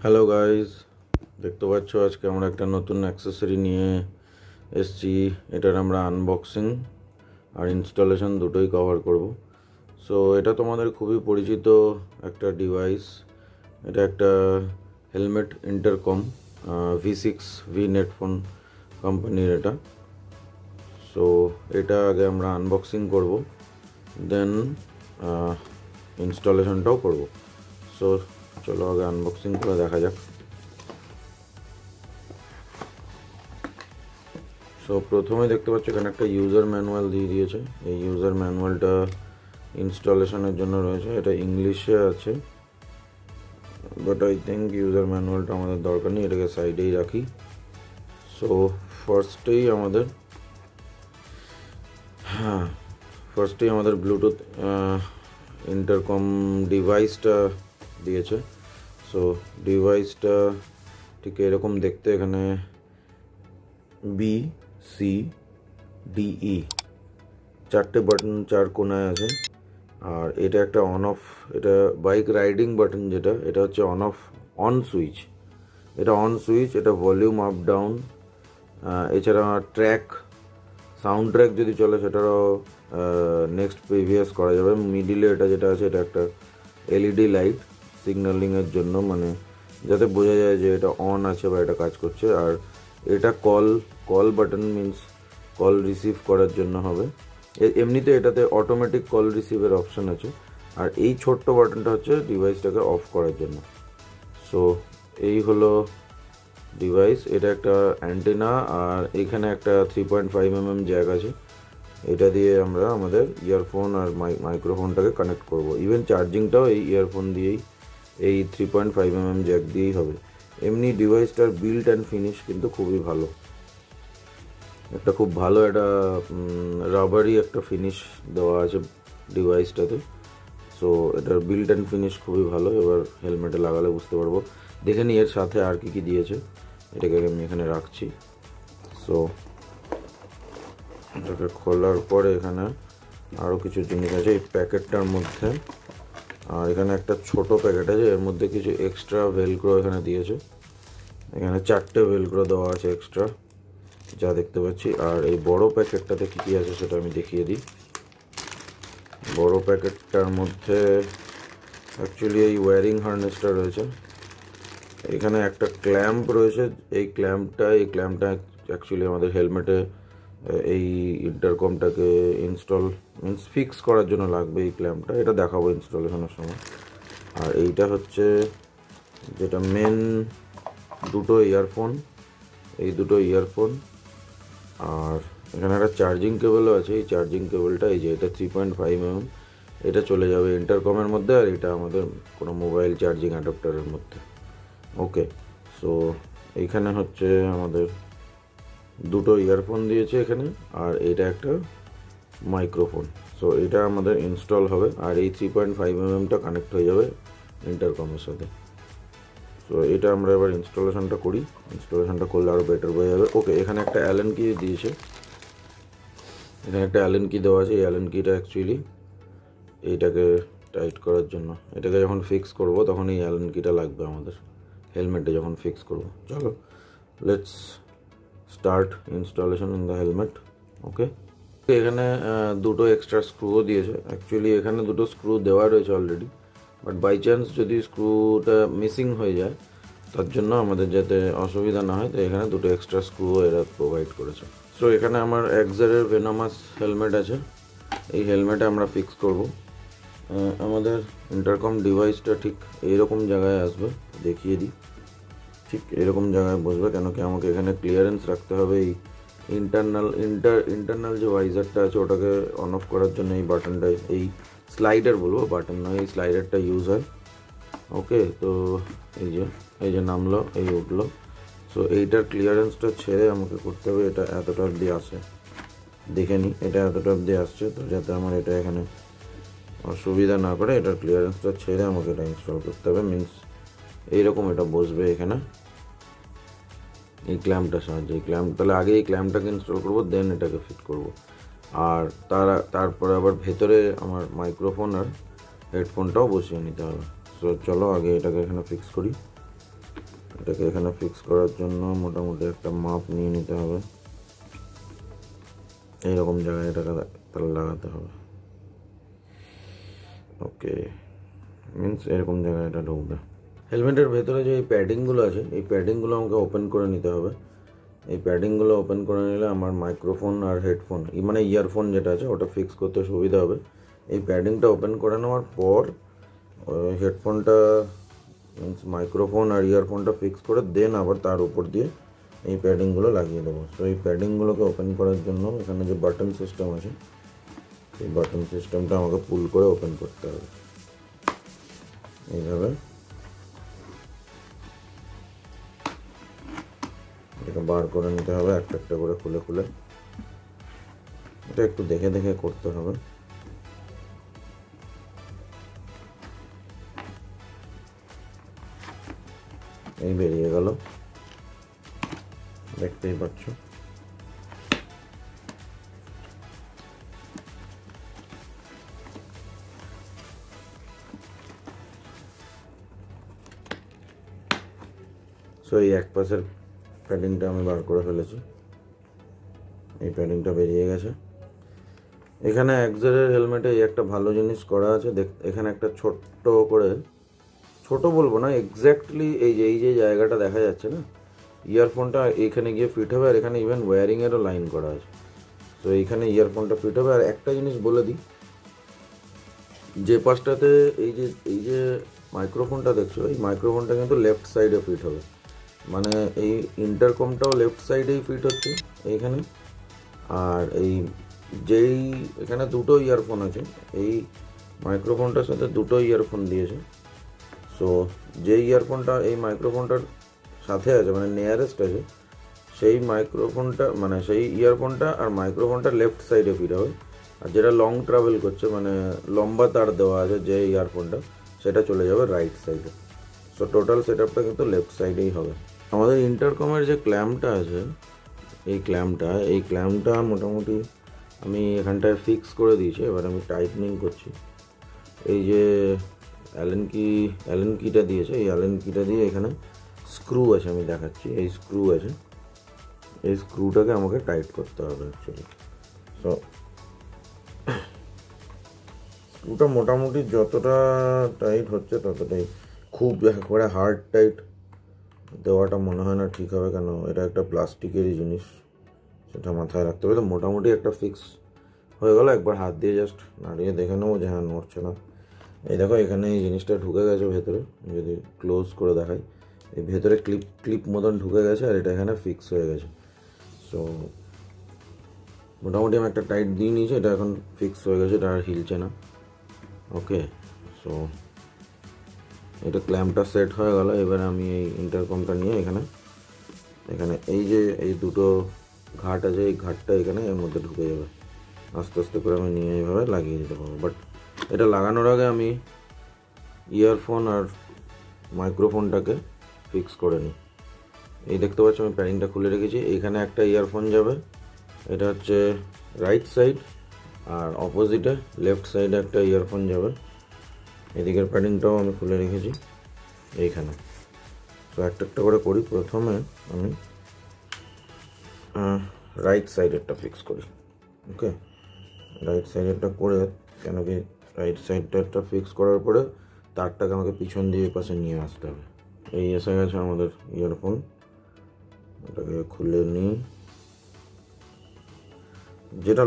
Hello guys, দেখতে পাচ্ছ আজকে আমরা একটা নতুন অ্যাক্সেসরি নিয়ে এসেছি। এটার আমরা আনবক্সিং আর ইনস্টলেশন দুটোই কভার করব। সো এটা তোমাদের খুবই পরিচিত একটা ডিভাইস। এটা একটা হেলমেট ইন্টারকম V6 নেটফোন কোম্পানির এটা। সো এটা আগে আমরা আনবক্সিং করব, দেন ইনস্টলেশনটাও করব। সো চলো আগে আনবক্সিং করে দেখা যাক। সো প্রথমে দেখতে পাচ্ছ এখানে একটা ইউজার ম্যানুয়াল দিয়ে দিয়েছে। এই ইউজার ম্যানুয়ালটা ইনস্টলেশনের জন্য রয়েছে। এটা ইংলিশে আছে, বাট আই থিঙ্ক ইউজার ম্যানুয়ালটা আমাদের দরকার নেই, এটাকে সাইডেই রাখি। সো ফার্স্টেই আমাদের ব্লুটুথ ইন্টারকম ডিভাইসটা দিয়েছে। সো ডিভাইসটা ঠিক এরকম দেখতে। এখানে BCDE চারটে বাটন চার কোনায় আছে। আর এটা একটা অন অফ, এটা বাইক রাইডিং বাটন, যেটা এটা হচ্ছে অন সুইচ। এটা অন সুইচ, এটা ভলিউম আপ ডাউন। এছাড়া ট্র্যাক, সাউন্ড ট্র্যাক যদি চলে সেটারও নেক্সট প্রিভিয়াস করা যাবে। মিডিলে এটা যেটা আছে এটা একটা LED লাইট সিগন্যালিংয়ের জন্য, মানে যাতে বোঝা যায় যে এটা অন আছে বা এটা কাজ করছে। আর এটা call button, means call receive করার জন্য হবে। এমনিতে এটাতে অটোমেটিক কল রিসিভের অপশান আছে। আর এই ছোট্ট বাটনটা হচ্ছে ডিভাইসটাকে অফ করার জন্য। সো এই হলো ডিভাইস। এটা একটা অ্যান্টেনা, আর এখানে একটা 3.5mm জ্যাক আছে। এটা দিয়ে আমরা আমাদের ইয়ারফোন আর মাইক্রোফোনটাকে কানেক্ট করব। ইভেন চার্জিংটাও এই ইয়ারফোন দিয়েই, এই 3.5mm জ্যাক দিয়েই হবে। এমনি ডিভাইসটার বিল্ড অ্যান্ড ফিনিশ কিন্তু খুবই ভালো। একটা খুব ভালো একটা রাবারি একটা ফিনিশ দেওয়া আছে ডিভাইসটাতে। সো এটার বিল্ড অ্যান্ড ফিনিশ খুবই ভালো। এবার হেলমেটে লাগালে বুঝতে পারবো। দেখে নিই এর সাথে আর কি দিয়েছে। এটাকে আমি এখানে রাখছি। সো এটাকে খোলার পরে এখানে আরও কিছু জিনিস আছে এই প্যাকেটটার মধ্যে। আর এখানে একটা ছোট প্যাকেট আছে, এর মধ্যে কিছু এক্সট্রা ভেলক্রো এখানে দিয়েছে। এখানে 4টে ভেলক্রো দেওয়া আছে এক্সট্রা, যা দেখতে পাচ্ছি। আর এই বড় প্যাকেটটাতে কী কী আছে সেটা আমি দেখিয়ে দিই। বড় প্যাকেটটার মধ্যে অ্যাকচুয়ালি এই ওয়্যারিং হার্নেসটা রয়েছে। এখানে একটা ক্ল্যাম্প রয়েছে। এই ক্ল্যাম্পটা অ্যাকচুয়ালি আমাদের হেলমেটে এই ইন্টারকমটাকে মিন্স ফিক্স করার জন্য লাগবে এই ক্ল্যাম্পটা। এটা দেখাবো ইনস্টলেশনের সময়। আর এইটা হচ্ছে যেটা মেন দুটো ইয়ারফোন, এই দুটো ইয়ারফোন। আর এখানে একটা চার্জিং কেবলও আছে। এই চার্জিং কেবলটা এই যে এটা 3.5mm, এটা চলে যাবে ইন্টারকমের মধ্যে, আর এটা আমাদের কোনো মোবাইল চার্জিং অ্যাডাপ্টারের মধ্যে। ওকে, সো এইখানে হচ্ছে আমাদের দুটো ইয়ারফোন দিয়েছে এখানে, আর এটা একটা মাইক্রোফোন। সো এটা আমাদের ইনস্টল হবে, আর এই 3.5mmটা কানেক্ট হয়ে যাবে ইন্টারকমের সাথে। সো এটা আমরা এবার ইনস্টলেশনটা করি। ইনস্টলেশনটা করলে আরও বেটার হয়ে যাবে। ওকে, এখানে একটা অ্যালেন কি দিয়েছে। এখানে একটা অ্যালেন কি দেওয়া আছে। এই অ্যালেন কিটা অ্যাকচুয়ালি এইটাকে টাইট করার জন্য। এটাকে যখন ফিক্স করব তখন এই অ্যালেন কিটা লাগবে আমাদের হেলমেটে যখন ফিক্স করব। চলো let's start installation in the helmet. Okay, এখানে দুটো এক্সট্রা স্ক্রুও দিয়েছে। অ্যাকচুয়ালি এখানে দুটো স্ক্রু দেওয়া রয়েছে অলরেডি, বাট বাই চান্স যদি স্ক্রুটা মিসিং হয়ে যায়, তার জন্য আমাদের যাতে অসুবিধা না হয়, তো এখানে দুটো এক্সট্রা স্ক্রুও এরা প্রোভাইড করেছে। সো এখানে আমার এক্সারের ভেনোমাস হেলমেট আছে। এই হেলমেটে আমরা ফিক্স করব। আমাদের ইন্টারকম ডিভাইসটা ঠিক এইরকম জায়গায় আসবে, দেখিয়ে দিই। ঠিক এরকম জায়গায় বসবে, কেন কি আমাকে এখানে ক্লিয়ারেন্স রাখতে হবে। এই ইন্টারনাল যে ভাইজারটা আছে ওটাকে অন অফ করার জন্য এই বাটনটা, এই স্লাইডার বলবো, বাটন নয়, এই স্লাইডারটা ইউজ হয়। ওকে, তো এই যে নামলো, এই উঠলো। সো এইটার ক্লিয়ারেন্সটা ছেড়ে আমাকে করতে হবে। এটা এতটা অবধি আসে, দেখে নিই। এটা এতটা অবধি আসছে, তো যাতে আমার এটা এখানে অসুবিধা না করে, এটার ক্লিয়ারেন্সটা ছেড়ে আমাকে এটা ইনস্টল করতে হবে। মিন্স এইরকম এটা বসবে এখানে এই ক্ল্যাম্পটার সাহায্যে। এই ক্ল্যাম্প, তাহলে আগে এই ক্ল্যাম্পটাকে ইনস্টল করবো, দেন এটাকে ফিট করব। আর তারপরে আবার ভেতরে আমার মাইক্রোফোন আর হেডফোনটাও বসিয়ে নিতে হবে। সো চলো আগে এটাকে এখানে ফিক্স করি। এটাকে এখানে ফিক্স করার জন্য মোটামুটি একটা মাপ নিয়ে নিতে হবে, এইরকম জায়গায় এটাকে তাহলে লাগাতে হবে। ওকে, মিনস এরকম জায়গায় এটা ঢুকবে। হেলমেটের ভেতরে যে এই প্যাডিংগুলো আছে, এই প্যাডিংগুলো আমাকে ওপেন করে নিতে হবে। এই প্যাডিংগুলো ওপেন করে নিলে আমার মাইক্রোফোন আর হেডফোন, মানে ইয়ারফোন যেটা আছে ওটা ফিক্স করতে সুবিধা হবে। এই প্যাডিংটা ওপেন করে নেওয়ার পর হেডফোনটা, মিনস মাইক্রোফোন আর ইয়ারফোনটা ফিক্স করে দেন আবার তার উপর দিয়ে এই প্যাডিংগুলো লাগিয়ে দেবো। সো এই প্যাডিংগুলোকে ওপেন করার জন্য এখানে যে বাটন সিস্টেম আছে, এই বাটন সিস্টেমটা আমাকে পুল করে ওপেন করতে হবে। এইভাবে এটাকে বার করে নিতে হবে একটা একটা করে খুলে খুলে। এটা একটু দেখে দেখে করতে হবে। এই বেরিয়ে গেল, দেখতেই পাচ্ছ। সো এই এক পাশের প্যাডিংটা আমি বার করে ফেলেছি, এই প্যাডিংটা বেরিয়ে গেছে। এখানে এক্সারের হেলমেটে এই একটা ভালো জিনিস করা আছে, এখানে একটা ছোট্ট করে, ছোট বলবো না, এক্স্যাক্টলি এই যে জায়গাটা দেখা যাচ্ছে না, ইয়ারফোনটা এইখানে গিয়ে ফিট হবে। আর এখানে ইভেন ওয়্যারিংয়েরও লাইন করা আছে। তো এইখানে ইয়ারফোনটা ফিট হবে। আর একটা জিনিস বলে দিই, যে পাশটাতে এই যে মাইক্রোফোনটা দেখছো, এই মাইক্রোফোনটা কিন্তু লেফট সাইডে ফিট হবে, মানে এই ইন্টারকমটাও লেফট সাইডেই ফিট হচ্ছে এইখানে। আর যেই এখানে দুটো ইয়ারফোন আছে, এই মাইক্রোফোনটার সাথে দুটো ইয়ারফোন দিয়েছে। সো যেই ইয়ারফোনটা এই মাইক্রোফোনটার সাথে আছে, মানে নিয়ারেস্ট আছে, সেই মাইক্রোফোনটা, মানে সেই ইয়ারফোনটা আর মাইক্রোফোনটা লেফট সাইডে ফিট হবে। আর যেটা লং ট্রাভেল করছে, মানে লম্বা তার দেওয়া আছে যে ইয়ারফোনটা, সেটা চলে যাবে রাইট সাইডে। সো টোটাল সেট আপটা কিন্তু লেফট সাইডেই হবে। আমাদের ইন্টারকমের যে ক্ল্যাম্পটা আছে, এই ক্ল্যাম্পটা মোটামুটি আমি এখানটায় ফিক্স করে দিয়েছি। এবার আমি টাইটনিং করছি। এই যে অ্যালেন কিটা দিয়েছে, এই অ্যালেন কিটা দিয়ে এখানে স্ক্রু আছে, আমি দেখাচ্ছি, এই স্ক্রু আছে, এই স্ক্রুটাকে আমাকে টাইট করতে হবে অ্যাকচুয়ালি। সো স্ক্রুটা মোটামুটি যতটা টাইট হচ্ছে ততটাই, খুব একেবারে হার্ড টাইট দেওয়াটা মনে হয় না ঠিক হবে, কেন এটা একটা প্লাস্টিকেরই জিনিস, সেটা মাথায় রাখতে হবে। তো মোটামুটি একটা ফিক্স হয়ে গেল। একবার হাত দিয়ে জাস্ট নাড়িয়ে দেখে নেবো যে হ্যাঁ নড়ছে না। এই দেখো এখানে এই জিনিসটা ঢুকে গেছে ভেতরে, যদি ক্লোজ করে দেখাই, এই ভেতরে ক্লিপ মতন ঢুকে গেছে আর এটা এখানে ফিক্স হয়ে গেছে। সো মোটামুটি আমি একটা টাইট দিয়ে নিয়েছি, এটা এখন ফিক্স হয়ে গেছে, এটা আর হিলছে না। ওকে, সো এটা ক্ল্যাম্পটা সেট হয়ে গেল। এবারে আমি এই ইন্টারকমটা নিয়ে এখানে এই যে এই দুটো ঘাট আছে, এই ঘাটটা এখানে এর মধ্যে ঢুকে যাবে। আস্তে আস্তে করে আমি নিয়ে এইভাবে লাগিয়ে দিতে পারবো। বাট এটা লাগানোর আগে আমি ইয়ারফোন আর মাইক্রোফোনটাকে ফিক্স করে নিই। এই দেখতে পাচ্ছ আমি প্যাডিংটা খুলে রেখেছি। এইখানে একটা ইয়ারফোন যাবে, এটা হচ্ছে রাইট সাইড, আর অপোজিটে লেফট সাইডে একটা ইয়ারফোন যাবে। এদিকের প্যাডিংটাও আমি খুলে রেখেছি এইখানে। তো একটা একটা করে করি। প্রথমে আমি রাইট সাইডেরটা ফিক্স করি। ওকে, রাইট সাইডেরটা করে, কেন কি রাইট সাইডটা ফিক্স করার পরে তারটাকে আমাকে পিছন দিয়ে পাশে নিয়ে আসতে হবে। এই এসে গেছে আমাদের ইয়ারফোন, এটাকে খুলে নিই। যেটাতে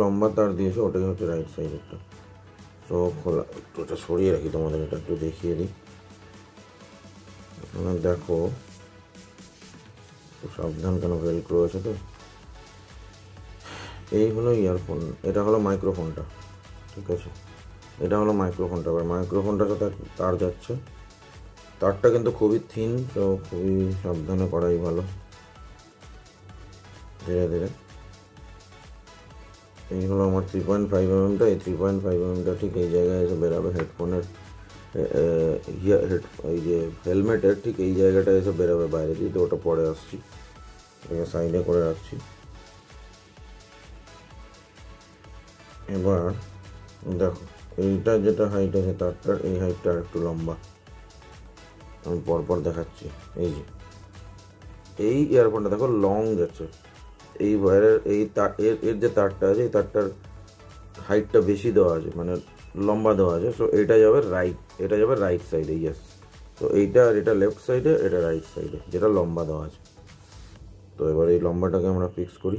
লম্বা তার দিয়েছে ওটাই হচ্ছে রাইট সাইডেরটা। তো খোলা, একটু এটা সরিয়ে রাখি, তোমাদের এটা একটু দেখিয়ে দিই। দেখো সাবধান, কেন ভেলক্রো আছে তো। এই হলো ইয়ারফোন, এটা হলো মাইক্রোফোনটা, ঠিক আছে, এটা হলো মাইক্রোফোনটা। এবার মাইক্রোফোনটার সাথে তার যাচ্ছে, তারটা কিন্তু খুবই থিন, তো খুবই সাবধানে করাই ভালো, ধীরে ধীরে। এই হলো আমার 3.5 mm, এই 3.5 mm ঠিক এই জায়গায় এসে বেরাবে হেডফোনের, এই যে হেলমেটের ঠিক এই জায়গাটা এসে বেরোবে বাইরে দিয়ে। তো ওটা পরে আসছি, এটাকে সাইডে করে রাখছি। এবার দেখো এইটা যেটা হাইট আছে তারটার এই হাইটটা আর একটু লম্বা, আমি পরপর দেখাচ্ছি। এই যে এই ইয়ারফোনটা দেখো লং যাচ্ছে, এই ওয়্যারের এই তার এর যে তারটা আছে এই তারটার হাইটটা বেশি দেওয়া আছে, মানে লম্বা দেওয়া আছে। সো এটা যাবে রাইট সাইডে, ইয়েস। তো এইটা আর এটা লেফট সাইডে, এটা রাইট সাইডে, যেটা লম্বা দেওয়া আছে। তো এবার এই লম্বাটাকে আমরা ফিক্স করি।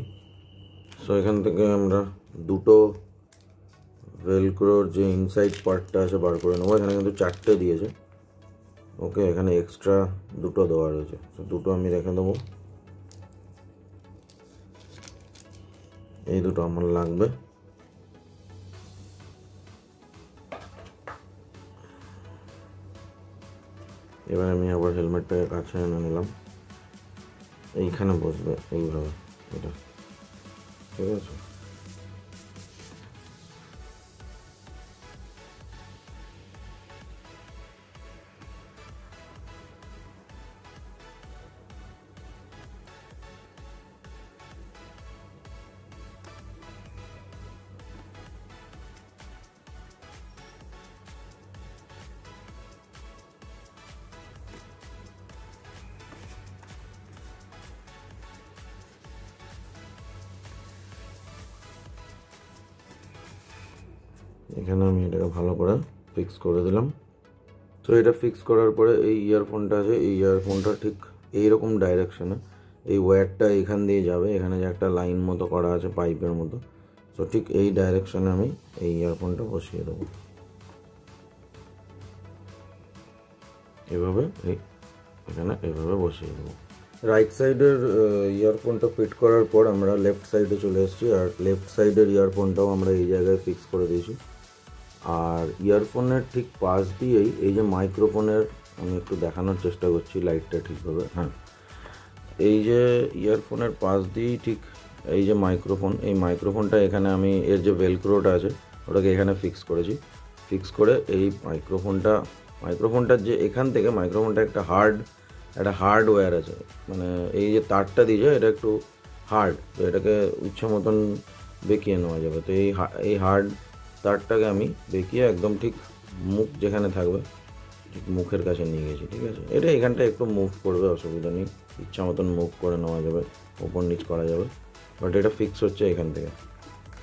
সো এখান থেকে আমরা দুটো ভেলক্রোর যে ইনসাইড পার্টটা আছে বার করে নেবো। এখানে কিন্তু 4টে দিয়েছে, ওকে। এখানে এক্সট্রা দুটো দেওয়া রয়েছে, তো দুটো আমি রেখে দেবো। এই দুটো আমার লাগবে। এবার আমি আবার হেলমেটটাকে কাছে এনে নিলাম, এইখানে বসবে এইভাবে এটা, ঠিক আছে। এখানে আমি এটাকে ভালো করে ফিক্স করে দিলাম। তো এটা ফিক্স করার পরে এই ইয়ারফোনটা আছে, এই ইয়ারফোনটা ঠিক এইরকম ডাইরেকশনে, এই ওয়্যারটা এখান দিয়ে যাবে, এখানে যে একটা লাইন মতো করা আছে পাইপের মতো, তো ঠিক এই ডাইরেকশনে আমি এই ইয়ারফোনটা বসিয়ে দেবো এভাবে, এখানে এভাবে বসিয়ে দেবো। রাইট সাইডের ইয়ারফোনটা ফিট করার পর আমরা লেফট সাইডে চলে এসেছি, আর লেফট সাইডের ইয়ারফোনটাও আমরা এই জায়গায় ফিক্স করে দিয়েছি। আর ইয়ারফোনের ঠিক পাশ দিয়েই এই যে মাইক্রোফোনের, আমি একটু দেখানোর চেষ্টা করছি লাইটটা ঠিকভাবে, হ্যাঁ, এই যে ইয়ারফোনের পাশ দিয়েই ঠিক এই যে মাইক্রোফোন, এই মাইক্রোফোনটা এখানে আমি এর যে ভেলক্রোটা আছে ওটাকে এখানে ফিক্স করেছি। ফিক্স করে এই মাইক্রোফোনটার যে এখান থেকে মাইক্রোফোনটা একটা হার্ডওয়্যার আছে, মানে এই যে তারটা দিয়েছে এটা একটু হার্ড, তো এটাকে ইচ্ছা মতন বেঁকিয়ে নেওয়া যাবে। তো এই হার্ড তারটাকে আমি বেঁকিয়ে একদম ঠিক মুখ যেখানে থাকবে ঠিক মুখের কাছে নিয়ে গেছি, ঠিক আছে। এটা এখানটা একটু মুভ করবে, অসুবিধা নেই, ইচ্ছা মতন মুভ করে নেওয়া যাবে, ওপর নিচ করা যাবে, বাট এটা ফিক্স হচ্ছে এখান থেকে।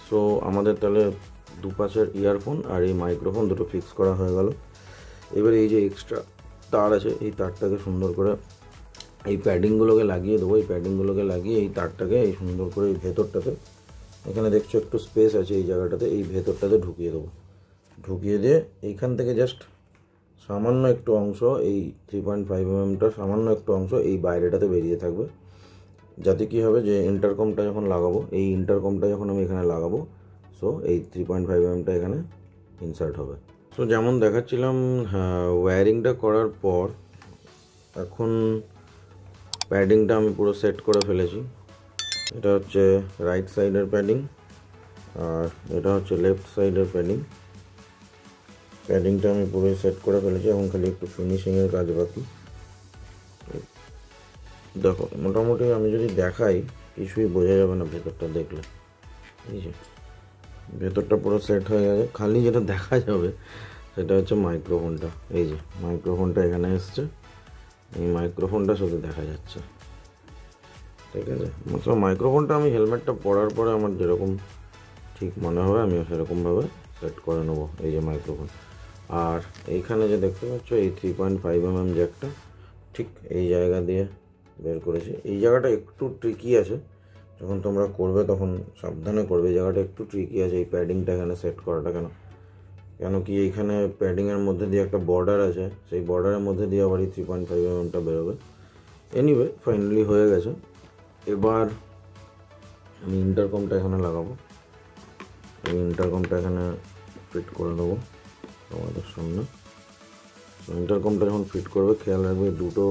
সো আমাদের তাহলে দুপাশের ইয়ারফোন আর এই মাইক্রোফোন দুটো ফিক্স করা হয়ে গেল। এবার এই যে এক্সট্রা তার আছে এই তারটাকে সুন্দর করে এই প্যাডিংগুলোকে লাগিয়ে দেবো। এই প্যাডিংগুলোকে লাগিয়ে এই তারটাকে এই সুন্দর করে এই ভেতরটাতে, এখানে দেখছো একটু স্পেস আছে এই জায়গাটাতে, এই ভেতরটাতে ঢুকিয়ে দেবো। ঢুকিয়ে দিয়ে এইখান থেকে জাস্ট সামান্য একটু অংশ, এই 3.5 mm সামান্য একটু অংশ এই বাইরেটাতে বেরিয়ে থাকবে, যাতে কী হবে যে ইন্টারকমটা যখন লাগাবো, এই ইন্টারকমটা যখন আমি এখানে লাগাবো, সো এই 3.5 mm এখানে ইনসার্ট হবে। সো যেমন দেখাচ্ছিলাম, ওয়্যারিংটা করার পর এখন প্যাডিংটা আমি পুরো সেট করে ফেলেছি। এটা হচ্ছে রাইট সাইডের প্যাডিং আর এটা হচ্ছে লেফট সাইডের প্যাডিংটা আমি পুরোই সেট করে ফেলেছি, এখন খালি একটু ফিনিশিংয়ের কাজ বাকি। দেখো মোটামুটি আমি যদি দেখাই কিছুই বোঝা যাবে না ভেতরটা দেখলে, এই যে ভেতরটা পুরো সেট হয়ে গেছে। খালি যেটা দেখা যাবে সেটা হচ্ছে মাইক্রোফোনটা, এই যে মাইক্রোফোনটা এখানে এসছে, এই মাইক্রোফোনটা শুধু দেখা যাচ্ছে, ঠিক আছে। সব মাইক্রোফোনটা আমি হেলমেটটা পরার পরে আমার যেরকম ঠিক মনে হবে আমি সেরকমভাবে সেট করে নেবো, এই যে মাইক্রোফোন। আর এইখানে যে দেখতে পাচ্ছ এই 3.5 mm জ্যাকটা ঠিক এই জায়গা দিয়ে বের করেছি। এই জায়গাটা একটু ট্রিকি আছে, যখন তোমরা করবে তখন সাবধানে করবে, এই জায়গাটা একটু ট্রিকি আছে এই প্যাডিংটা এখানে সেট করাটা। কেন কি এইখানে প্যাডিংয়ের মধ্যে দিয়ে একটা বর্ডার আছে, সেই বর্ডারের মধ্যে দিয়ে আবার এই 3.5 mmটা বেরোবে। এনিওয়ে ফাইনালি হয়ে গেছে। এবার আমি ইন্টারকমটা এখানে লাগাবো, এই ইন্টারকমটা এখানে ফিট করে দেবো তোমাদের সামনে। ইন্টারকমটা যখন ফিট করবে খেয়াল রাখবে দুটো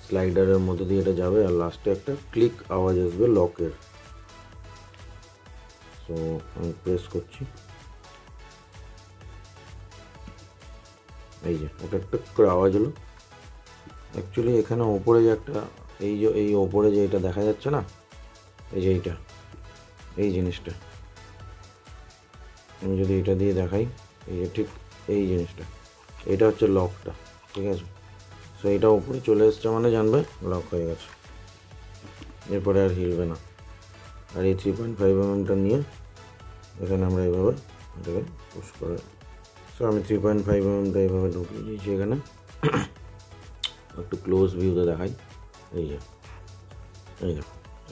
স্লাইডারের মধ্যে দিয়ে এটা যাবে আর লাস্টে একটা ক্লিক আওয়াজ আসবে লকের। সো আমি প্রেস করছি, এই যে একটা টুক করে আওয়াজ হলো। অ্যাকচুয়ালি এখানে ওপরে যে একটা এই ওপরে যে এটা দেখা যাচ্ছে না, এই যে এই জিনিসটা আমি যদি এটা দিয়ে দেখাই, এই যে ঠিক এই জিনিসটা, এটা হচ্ছে লকটা, ঠিক আছে। সো সো এটা উপরে চলে এসছে মানে জানবে লক হয়ে গেছে, এরপরে আর হিলবে না। আর এই 3.5mm নিয়ে এখানে আমরা এইভাবে এটাকে পুশ করে, সো আমি 3.5mm এইভাবে ঢুকিয়ে দিয়েছি এখানে। একটু ক্লোজ ভিউতে দেখাই, এই যে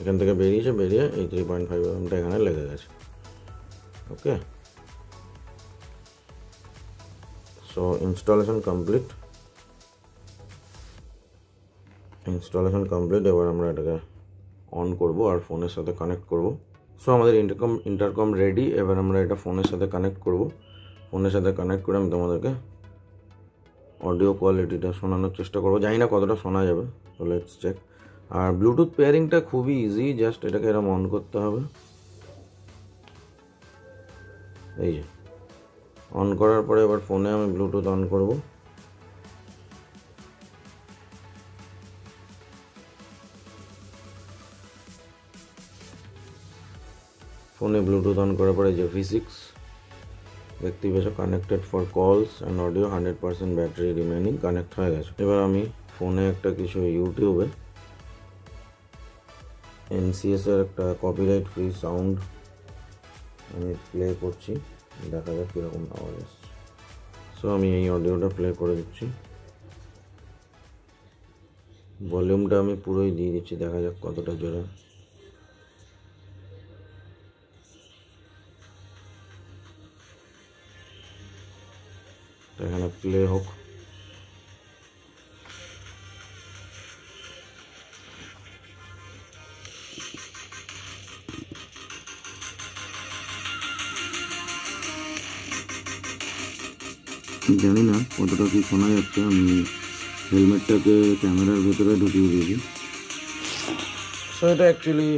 এখান থেকে বেরিয়েছে, বেরিয়ে এই 3.5mm এখানে লেগে গেছে। ওকে, সো ইনস্টলেশন কমপ্লিট। এবার আমরা এটাকে অন করব আর ফোনের সাথে কানেক্ট করব। সো আমাদের ইন্টারকম রেডি। এবার আমরা এটা ফোনের সাথে কানেক্ট করব। ফোনের সাথে কানেক্ট করে আমি তোমাদেরকে অডিও কোয়ালিটিটা শোনানোর চেষ্টা করবো, জানি না কতটা শোনা যাবে, তো লেটস চেক। আর ব্লুটুথ পেয়ারিংটা খুবই ইজি, জাস্ট এটাকে এরকম অন করতে হবে। এই যে অন করার পরে এবার ফোনে আমি ব্লুটুথ অন করব। ফোনে ব্লুটুথ অন করার পরে যে V6 দেখতেই পেয়েছো, কানেক্টেড ফর কলস and audio, 100% battery remaining, connect হয়ে গেছে। এবার আমি ফোনে একটা কিছু ইউটিউবে NCS এর একটা কপিরাইট ফ্রি সাউন্ড আমি প্লে করছি, দেখা যাক কীরকম আওয়াজ আসছে। সো আমি এই অডিওটা প্লে করে দিচ্ছি, ভলিউমটা আমি পুরোই দিয়ে দিচ্ছি, দেখা যাক কতটা জোরে। এখানে প্লে হোক। জানি না কতটা কি শোনা যাচ্ছে, আমি হেলমেটটাকে ক্যামেরার ভেতরে ঢুকিয়ে দিয়েছি। সো এটা অ্যাকচুয়ালি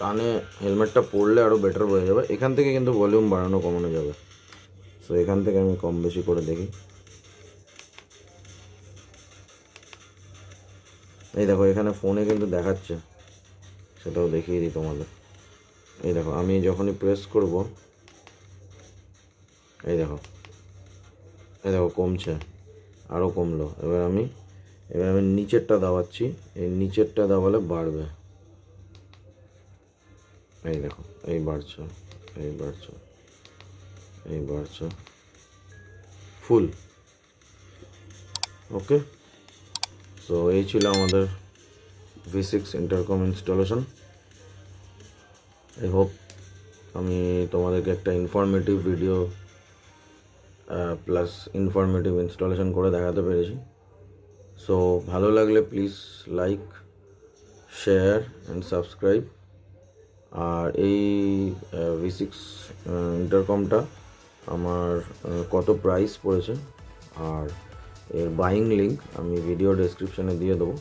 কানে হেলমেটটা পরলে আরও বেটার হয়ে যাবে। এখান থেকে কিন্তু ভলিউম বাড়ানো কমানো যাবে। সো এখান থেকে আমি কম বেশি করে দেখি। এই দেখো এখানে ফোনে কিন্তু দেখাচ্ছে, সেটাও দেখিয়ে দিই তোমাদের। এই দেখো আমি যখনই প্রেস করব, এই দেখো কমছে, আরও কমলো। এবার আমি নিচেরটা দাবাচ্ছি, এই নিচেরটা দাবালে বাড়বে। এই দেখো এই বাড়ছে, এই বাড়ছে, এই বাড়ছে, ফুল। ওকে, সো এই ছিল আমাদের V6 intercom installation. I hope আমি তোমাদেরকে একটা informative video plus informative installation করে দেখাতে পেরেছি। সো ভালো লাগলে please like, share and subscribe. আর এই V6 ইন্টারকমটা আমার কত প্রাইস পড়েছে আর এর বাইং লিঙ্ক আমি ভিডিও ডেসক্রিপশানে দিয়ে দেবো,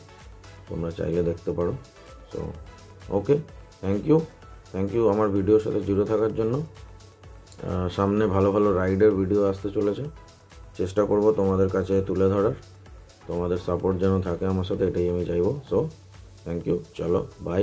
তোমরা চাইলে দেখতে পারো। সো ওকে, থ্যাংক ইউ আমার ভিডিওর সাথে জুড়ে থাকার জন্য। সামনে ভালো ভালো রাইডের ভিডিও আসতে চলেছে, চেষ্টা করব তোমাদের কাছে তুলে ধরার। তোমাদের সাপোর্ট যেন থাকে আমার সাথে, এটাই আমি চাইবো। সো থ্যাংক ইউ, চলো বাই।